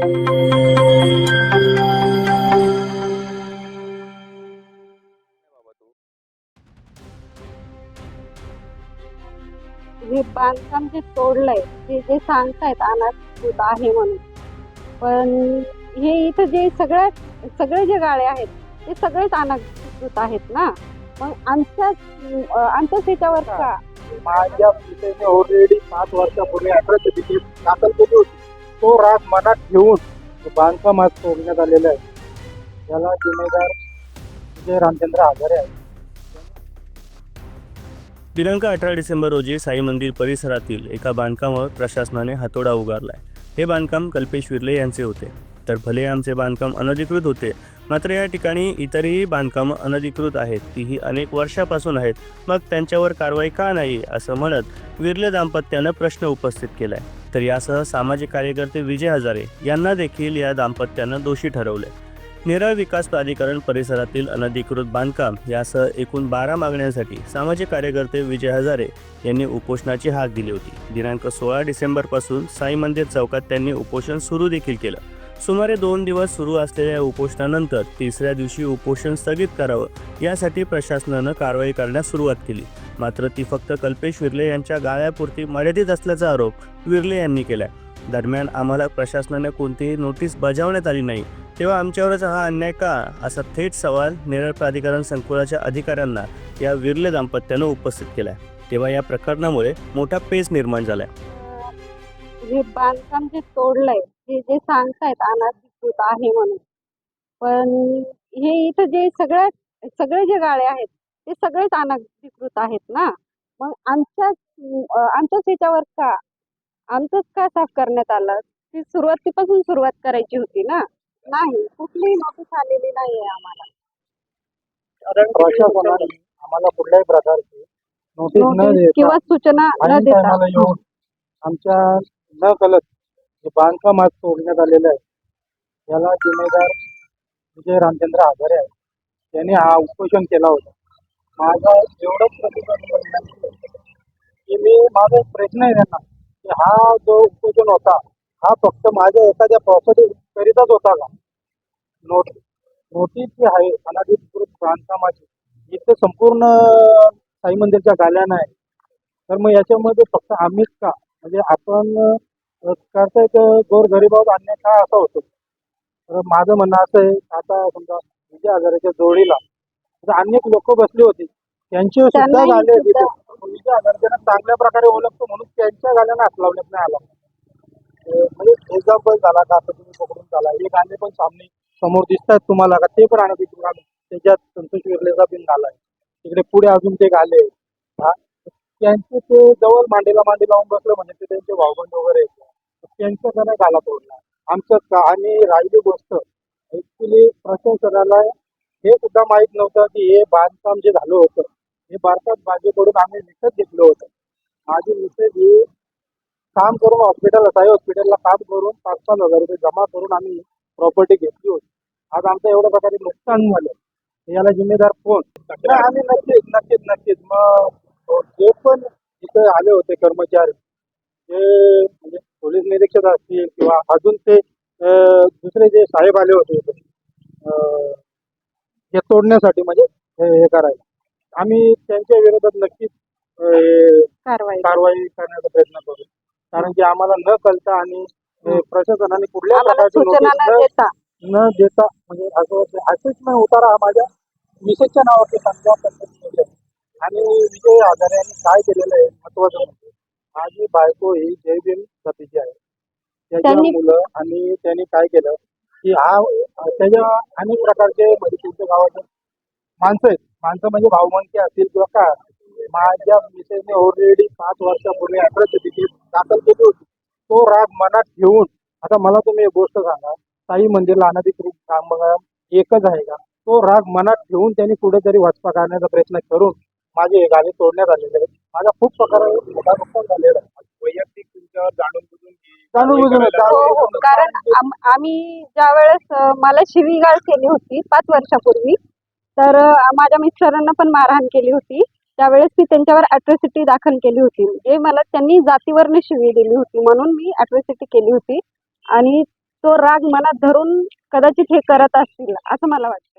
हे बांधकाम जे तोडलंय ते जे सांगतायत अनाधिकृत आहे म्हणून, पण हे इथं जे सगळे जे गाळे आहेत ते सगळेच अनाधिकृत आहेत ना. मग आमच्याच ह्याच्यावर का? माझ्या पितेने ऑलरेडी 5 वर्षापूर्वी अॅट्रॉसिटी केस दाखल केली होती. तो राग मनात घेऊन बांधकाम आज तोडण्यात आलेलं आहे. याला जिम्मेदार विजय रामचंद्र आघारे आहे. दिनांक 18 डिसेंबर रोजी साई मंदिर परिसरातील एका बांधकामावर प्रशासनाने हातोडा उगारलाय. हे बांधकाम कल्पेश विर्ले यांचे होते. तर भले आमचे बांधकाम अनधिकृत होते, मात्र या ठिकाणी इतरही बांधकामं अनधिकृत आहेत, तीही अनेक वर्षापासून आहेत. मग त्यांच्यावर कारवाई का नाही असं म्हणत विर्ले दाम्पत्यानं प्रश्न उपस्थित केलाय. तर यासह सामाजिक कार्यकर्ते विजय हजारे यांना देखील या दाम्पत्यानं दोषी ठरवले. नेरळ विकास प्राधिकरण परिसरातील अनधिकृत बांधकाम यासह एकूण 12 मागण्यांसाठी सामाजिक कार्यकर्ते विजय हजारे यांनी उपोषणाची हाक दिली होती. दिनांक 16 डिसेंबरपासून साई मंदिर चौकात त्यांनी उपोषण सुरू देखील केलं. सुमारे 2 दिवस सुरू असलेल्या उपोषणानंतर तिसऱ्या दिवशी उपोषण स्थगित करावं यासाठी प्रशासनानं कारवाई करण्यास सुरुवात केली. मात्र ती फक्त कल्पेश विर्ले यांच्या गाळ्यापुरती मर्यादित असल्याचा आरोप विर्ले यांनी केलाय. दरम्यान आम्हाला प्रशासनाने कोणतीही नोटीस बजावण्यात आली नाही, तेव्हा आमच्यावरच हा अन्याय का, असा थेट सवाल नेरळ प्राधिकरण संकुलाच्या अधिकाऱ्यांना या विर्ले दाम्पत्यानं उपस्थित केलाय. तेव्हा या प्रकरणामुळे मोठा पेच निर्माण झालाय. हे बांधकाम जे तोडलंय ते जे सांगतायत अनाधिकृत आहे म्हणून, पण हे इथं जे सगळे जे गाळे आहेत ते सगळेच अनाधिकृत आहेत ना. मग आमच्याच ह्याच्यावर का, आमचंच का साफ करण्यात आलं? ती सुरुवातीपासून सुरुवात करायची होती ना. नाही, कुठलीही नोटीस आलेली नाहीये आम्हाला. प्रशासनाने आम्हाला कुठल्याही प्रकारची नोटीस न नोटीस देता किंवा सूचना न ऐन देता टायमाला येऊन आमच्या न कळत जे बांधकाम आज तोडण्यात आलेलं आहे, याला जिम्मेदार विजय रामचंद्र आघारे आहे. त्यांनी हा उपोषण केला होता. माझा एवढंच प्रतिबंध की माझा एक प्रश्न आहे त्यांना की हा जो उपोषण होता हा फक्त माझ्या एखाद्या प्रॉपर्टी करिताच होता का? नोटीस जी आहे अनधिकृत बांधकामाची, इथं संपूर्ण साई मंदिरच्या गाल्यानं आहे. तर मग याच्यामध्ये फक्त आम्हीच का, म्हणजे आपण करताय तर गोरगरिबावर अन्याय का असा होतो? तर माझं म्हणणं असं आहे, आता समजा विजय हजारेच्या जोडीला अनेक लोक बसली होती, त्यांचे सुद्धा झाले. विजय हजारे चांगल्या प्रकारे ओळखतो म्हणून त्यांच्या गाल्यानं हात लावण्यात नाही आला. म्हणजे एक्झाम्पल झाला का, आता तुम्ही पकडून झाला, हे गाणे पण सामने समोर दिसतात तुम्हाला का, ते पण अनधिकृत गाणे. त्याच्यात संतोष विर्लेचा बिन झालाय. तिकडे पुढे अजून ते गाले त्यांचे ते जवळ मांडीला मांडी लावून बसलं म्हणजे ते त्यांचे भाऊबंद वगैरे त्यांचं त्याने गाला तोडला. आमचं का, आणि राहिली गोष्ट ऍक्च्युली प्रशासनाला हे सुद्धा माहीत नव्हतं की हे बांधकाम जे झालं होतं हे भारतात बागेकडून आम्ही विकत घेतलं होतं. माझी मिसेस ही काम करून साई हॉस्पिटलला काम करून 5-5 हजार रुपये जमा करून आम्ही प्रॉपर्टी घेतली होती. आज आमचं एवढ्या प्रकारे नुकसान झालं, याला जिम्मेदार कोण? आम्ही नक्कीच मग जे पण इथे आले होते कर्मचारी, जे म्हणजे पोलीस निरीक्षक असतील किंवा अजून ते दुसरे जे साहेब आले होते हे तोडण्यासाठी, म्हणजे हे करायला, आम्ही त्यांच्या विरोधात नक्कीच कारवाई करण्याचा प्रयत्न करू. कारण की आम्हाला न कळता आणि प्रशासनाने कुठल्या प्रकारची नोटीस न देता, म्हणजे असंच नाही उतारा हा माझ्या मिसेसच्या नावाचे समजा. आणि विजय हजारे यांनी काय केलेलं आहे महत्वाचं म्हणजे, माझी बायको ही जय भीम जातीची आहे, त्याच्या मुलं, आणि त्यांनी काय केलं की त्याच्या अनेक प्रकारचे म्हणजे तुमच्या गावाचे माणसं म्हणजे भाऊमंती असतील किंवा काय, माझ्या मिसेसने ऑलरेडी 5 वर्षापूर्वी अॅट्रॉसिटी केस दाखल केली होती. तो राग मनात घेऊन, आता मला तुम्ही एक गोष्ट सांगा, साई मंदिरला अनधिकृत बांधकाम एकच आहे का? तो राग मनात घेऊन त्यांनी कुठेतरी वचपा काढण्याचा प्रयत्न करून माझे हे गाले तोडण्यात आलेले आहेत. माझा खूप प्रकारे मोठा नुकसान झालेला आहे. वैयक्तिक तुमच्यावर जाणून बुजून कारण आम्ही ज्या वेळेस मला शिवीगाळ केली होती 5 वर्षापूर्वी, तर माझ्या मिस्टरांना पण मारहाण केली होती. त्यावेळेस मी त्यांच्यावर अॅट्रॉसिटी दाखल केली होती. म्हणजे मला त्यांनी जातीवरनं शिवी दिली होती म्हणून मी अॅट्रॉसिटी केली होती. आणि तो राग मनात धरून कदाचित हे करत असतील असं मला वाटतं.